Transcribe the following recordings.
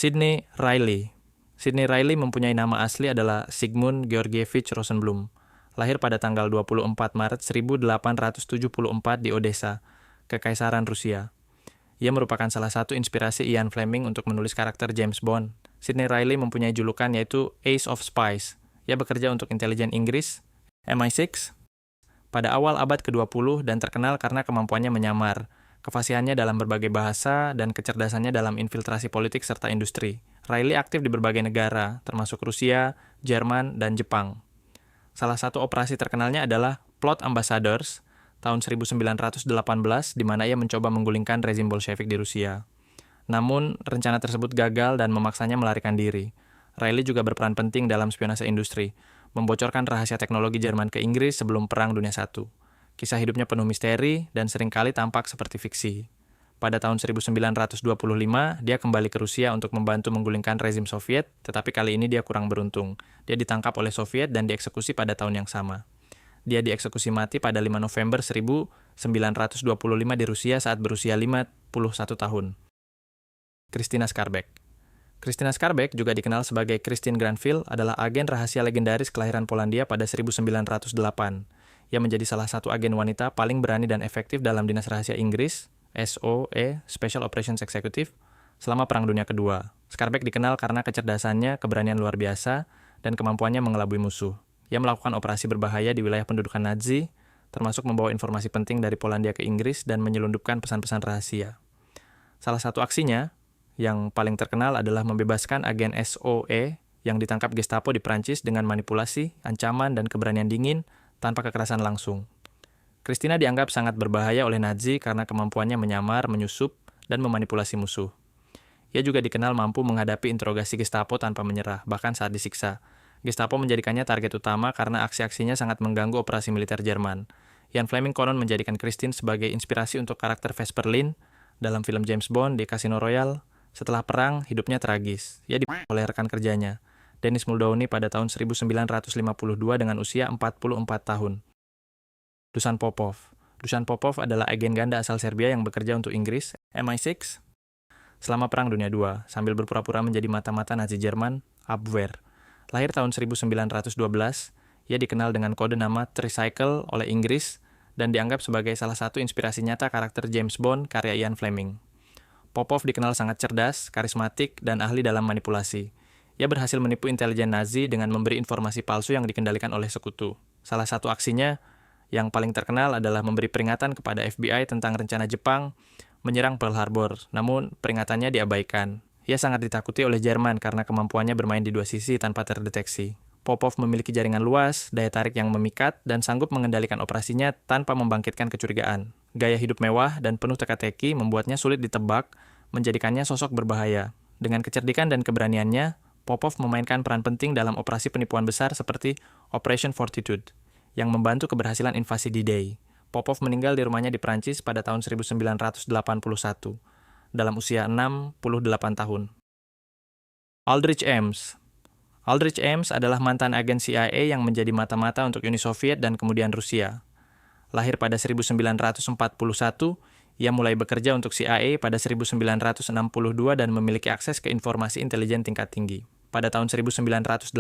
Sidney Reilly. Sidney Reilly mempunyai nama asli adalah Sigmund Georgievich Rosenblum. Lahir pada tanggal 24 Maret 1874 di Odessa, Kekaisaran Rusia. Ia merupakan salah satu inspirasi Ian Fleming untuk menulis karakter James Bond. Sidney Reilly mempunyai julukan yaitu Ace of Spies. Ia bekerja untuk intelijen Inggris, MI6, pada awal abad ke-20 dan terkenal karena kemampuannya menyamar, kefasihannya dalam berbagai bahasa, dan kecerdasannya dalam infiltrasi politik serta industri. Reilly aktif di berbagai negara, termasuk Rusia, Jerman, dan Jepang. Salah satu operasi terkenalnya adalah Plot Ambassadors tahun 1918, di mana ia mencoba menggulingkan rezim Bolshevik di Rusia. Namun, rencana tersebut gagal dan memaksanya melarikan diri. Reilly juga berperan penting dalam spionase industri, membocorkan rahasia teknologi Jerman ke Inggris sebelum Perang Dunia I. Kisah hidupnya penuh misteri dan seringkali tampak seperti fiksi. Pada tahun 1925, dia kembali ke Rusia untuk membantu menggulingkan rezim Soviet, tetapi kali ini dia kurang beruntung. Dia ditangkap oleh Soviet dan dieksekusi pada tahun yang sama. Dia dieksekusi mati pada 5 November 1925 di Rusia saat berusia 51 tahun. Christina Skarbek. Christina Skarbek, juga dikenal sebagai Christine Granville, adalah agen rahasia legendaris kelahiran Polandia pada 1908. Ia menjadi salah satu agen wanita paling berani dan efektif dalam Dinas Rahasia Inggris, SOE, Special Operations Executive, selama Perang Dunia Kedua. Skarbek dikenal karena kecerdasannya, keberanian luar biasa, dan kemampuannya mengelabui musuh. Ia melakukan operasi berbahaya di wilayah pendudukan Nazi, termasuk membawa informasi penting dari Polandia ke Inggris dan menyelundupkan pesan-pesan rahasia. Salah satu aksinya, yang paling terkenal adalah membebaskan agen SOE yang ditangkap Gestapo di Prancis dengan manipulasi, ancaman, dan keberanian dingin tanpa kekerasan langsung. Christina dianggap sangat berbahaya oleh Nazi karena kemampuannya menyamar, menyusup, dan memanipulasi musuh. Ia juga dikenal mampu menghadapi interogasi Gestapo tanpa menyerah, bahkan saat disiksa. Gestapo menjadikannya target utama karena aksi-aksinya sangat mengganggu operasi militer Jerman. Ian Fleming konon menjadikan Christine sebagai inspirasi untuk karakter Vesper Lynd dalam film James Bond di Casino Royale. Setelah perang, hidupnya tragis. Ia dibunuh oleh rekan kerjanya, Denis Muldowney, pada tahun 1952 dengan usia 44 tahun. Dusan Popov. Dusan Popov adalah agen ganda asal Serbia yang bekerja untuk Inggris, MI6, selama Perang Dunia II, sambil berpura-pura menjadi mata-mata Nazi Jerman, Abwehr. Lahir tahun 1912, ia dikenal dengan kode nama Tricycle oleh Inggris dan dianggap sebagai salah satu inspirasi nyata karakter James Bond karya Ian Fleming. Popov dikenal sangat cerdas, karismatik, dan ahli dalam manipulasi. Ia berhasil menipu intelijen Nazi dengan memberi informasi palsu yang dikendalikan oleh sekutu. Salah satu aksinya yang paling terkenal adalah memberi peringatan kepada FBI tentang rencana Jepang menyerang Pearl Harbor, namun peringatannya diabaikan. Ia sangat ditakuti oleh Jerman karena kemampuannya bermain di dua sisi tanpa terdeteksi. Popov memiliki jaringan luas, daya tarik yang memikat, dan sanggup mengendalikan operasinya tanpa membangkitkan kecurigaan. Gaya hidup mewah dan penuh teka-teki membuatnya sulit ditebak, menjadikannya sosok berbahaya. Dengan kecerdikan dan keberaniannya, Popov memainkan peran penting dalam operasi penipuan besar seperti Operation Fortitude, yang membantu keberhasilan invasi D-Day. Popov meninggal di rumahnya di Prancis pada tahun 1981, dalam usia 68 tahun. Aldrich Ames. Aldrich Ames adalah mantan agen CIA yang menjadi mata-mata untuk Uni Soviet dan kemudian Rusia. Lahir pada 1941, ia mulai bekerja untuk CIA pada 1962 dan memiliki akses ke informasi intelijen tingkat tinggi. Pada tahun 1985,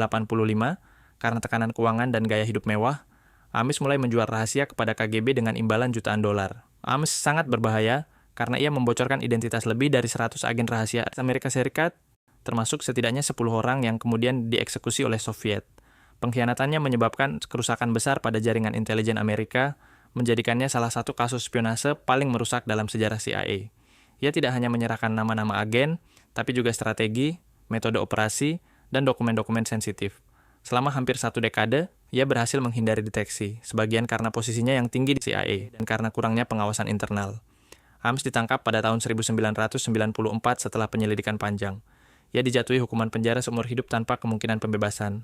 karena tekanan keuangan dan gaya hidup mewah, Ames mulai menjual rahasia kepada KGB dengan imbalan jutaan dolar. Ames sangat berbahaya karena ia membocorkan identitas lebih dari 100 agen rahasia Amerika Serikat, termasuk setidaknya 10 orang yang kemudian dieksekusi oleh Soviet. Pengkhianatannya menyebabkan kerusakan besar pada jaringan intelijen Amerika, menjadikannya salah satu kasus spionase paling merusak dalam sejarah CIA. Ia tidak hanya menyerahkan nama-nama agen, tapi juga strategi, metode operasi, dan dokumen-dokumen sensitif. Selama hampir 1 dekade, ia berhasil menghindari deteksi, sebagian karena posisinya yang tinggi di CIA dan karena kurangnya pengawasan internal. Ames ditangkap pada tahun 1994 setelah penyelidikan panjang. Ia dijatuhi hukuman penjara seumur hidup tanpa kemungkinan pembebasan.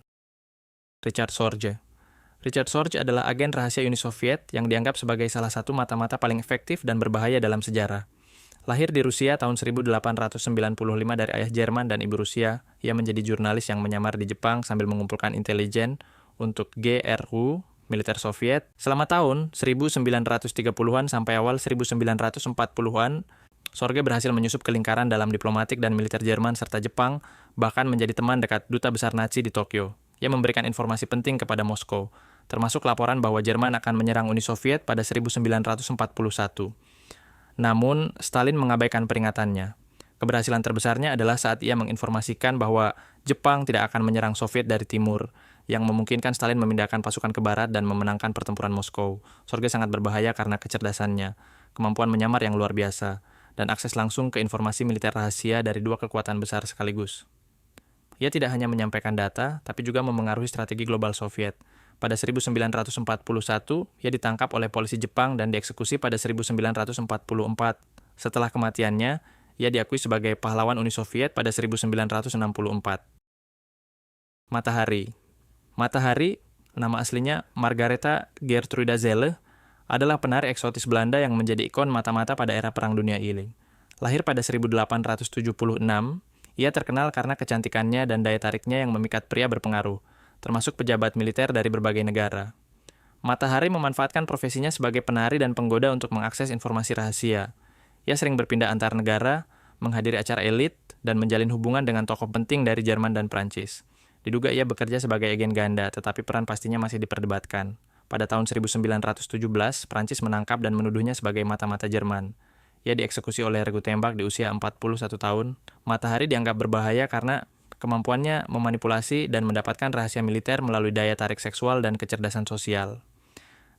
Richard Sorge. Richard Sorge adalah agen rahasia Uni Soviet yang dianggap sebagai salah satu mata-mata paling efektif dan berbahaya dalam sejarah. Lahir di Rusia tahun 1895 dari ayah Jerman dan ibu Rusia, ia menjadi jurnalis yang menyamar di Jepang sambil mengumpulkan intelijen untuk GRU, militer Soviet. Selama tahun 1930-an sampai awal 1940-an, Sorge berhasil menyusup ke lingkaran dalam diplomatik dan militer Jerman serta Jepang, bahkan menjadi teman dekat duta besar Nazi di Tokyo. Ia memberikan informasi penting kepada Moskow, termasuk laporan bahwa Jerman akan menyerang Uni Soviet pada 1941. Namun, Stalin mengabaikan peringatannya. Keberhasilan terbesarnya adalah saat ia menginformasikan bahwa Jepang tidak akan menyerang Soviet dari timur, yang memungkinkan Stalin memindahkan pasukan ke barat dan memenangkan pertempuran Moskow. Sorge sangat berbahaya karena kecerdasannya, kemampuan menyamar yang luar biasa, dan akses langsung ke informasi militer rahasia dari dua kekuatan besar sekaligus. Ia tidak hanya menyampaikan data, tapi juga memengaruhi strategi global Soviet. Pada 1941, ia ditangkap oleh polisi Jepang dan dieksekusi pada 1944. Setelah kematiannya, ia diakui sebagai pahlawan Uni Soviet pada 1964. Matahari. Matahari, nama aslinya Margaretha Gertruda Zelle, adalah penari eksotis Belanda yang menjadi ikon mata-mata pada era Perang Dunia I. Lahir pada 1876, ia terkenal karena kecantikannya dan daya tariknya yang memikat pria berpengaruh, termasuk pejabat militer dari berbagai negara. Matahari memanfaatkan profesinya sebagai penari dan penggoda untuk mengakses informasi rahasia. Ia sering berpindah antar negara, menghadiri acara elit, dan menjalin hubungan dengan tokoh penting dari Jerman dan Prancis. Diduga ia bekerja sebagai agen ganda, tetapi peran pastinya masih diperdebatkan. Pada tahun 1917, Prancis menangkap dan menuduhnya sebagai mata-mata Jerman. Ia dieksekusi oleh regu tembak di usia 41 tahun. Matahari dianggap berbahaya karena kemampuannya memanipulasi dan mendapatkan rahasia militer melalui daya tarik seksual dan kecerdasan sosial.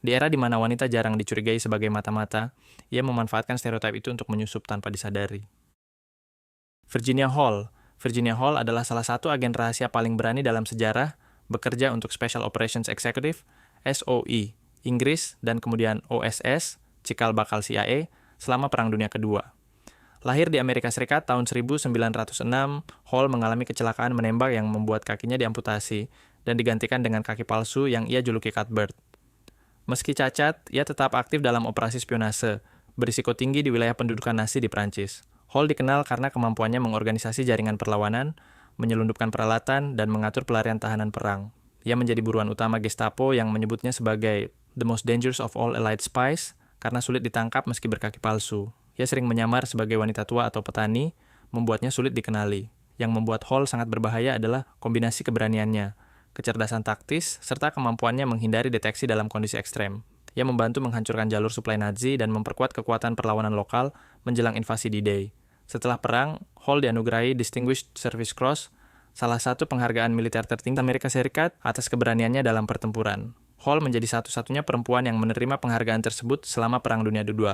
Di era di mana wanita jarang dicurigai sebagai mata-mata, ia memanfaatkan stereotip itu untuk menyusup tanpa disadari. Virginia Hall. Virginia Hall adalah salah satu agen rahasia paling berani dalam sejarah, bekerja untuk Special Operations Executive, SOE, Inggris, dan kemudian OSS, cikal bakal CIA, selama Perang Dunia Kedua. Lahir di Amerika Serikat tahun 1906, Hall mengalami kecelakaan menembak yang membuat kakinya diamputasi dan digantikan dengan kaki palsu yang ia juluki Cuthbert. Meski cacat, ia tetap aktif dalam operasi spionase, berisiko tinggi di wilayah pendudukan Nazi di Prancis. Hall dikenal karena kemampuannya mengorganisasi jaringan perlawanan, menyelundupkan peralatan, dan mengatur pelarian tahanan perang. Ia menjadi buruan utama Gestapo yang menyebutnya sebagai the most dangerous of all Allied spies, karena sulit ditangkap meski berkaki palsu. Ia sering menyamar sebagai wanita tua atau petani, membuatnya sulit dikenali. Yang membuat Hall sangat berbahaya adalah kombinasi keberaniannya, kecerdasan taktis, serta kemampuannya menghindari deteksi dalam kondisi ekstrem. Ia membantu menghancurkan jalur suplai Nazi dan memperkuat kekuatan perlawanan lokal menjelang invasi D-Day. Setelah perang, Hall dianugerahi Distinguished Service Cross, salah satu penghargaan militer tertinggi Amerika Serikat atas keberaniannya dalam pertempuran. Hall menjadi satu-satunya perempuan yang menerima penghargaan tersebut selama Perang Dunia II.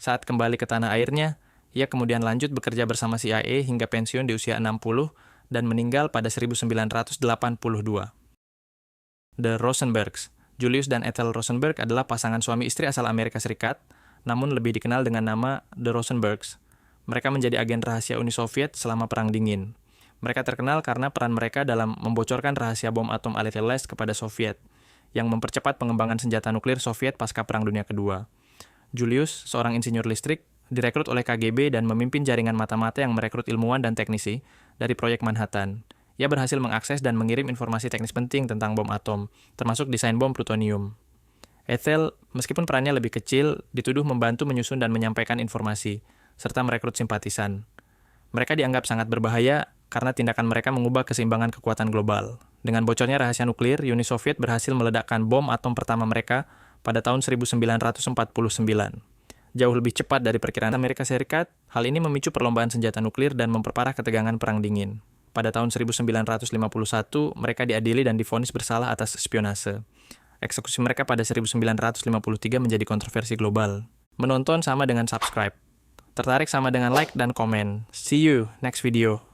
Saat kembali ke tanah airnya, ia kemudian lanjut bekerja bersama CIA hingga pensiun di usia 60 dan meninggal pada 1982. The Rosenbergs. Julius dan Ethel Rosenberg adalah pasangan suami istri asal Amerika Serikat, namun lebih dikenal dengan nama The Rosenbergs. Mereka menjadi agen rahasia Uni Soviet selama Perang Dingin. Mereka terkenal karena peran mereka dalam membocorkan rahasia bom atom Alitalia kepada Soviet, yang mempercepat pengembangan senjata nuklir Soviet pasca Perang Dunia Kedua. Julius, seorang insinyur listrik, direkrut oleh KGB dan memimpin jaringan mata-mata yang merekrut ilmuwan dan teknisi dari proyek Manhattan. Ia berhasil mengakses dan mengirim informasi teknis penting tentang bom atom, termasuk desain bom plutonium. Ethel, meskipun perannya lebih kecil, dituduh membantu menyusun dan menyampaikan informasi, serta merekrut simpatisan. Mereka dianggap sangat berbahaya karena tindakan mereka mengubah keseimbangan kekuatan global. Dengan bocornya rahasia nuklir, Uni Soviet berhasil meledakkan bom atom pertama mereka pada tahun 1949. Jauh lebih cepat dari perkiraan Amerika Serikat, hal ini memicu perlombaan senjata nuklir dan memperparah ketegangan Perang Dingin. Pada tahun 1951, mereka diadili dan divonis bersalah atas spionase. Eksekusi mereka pada 1953 menjadi kontroversi global. Menonton sama dengan subscribe. Tertarik sama dengan like dan komen. See you next video.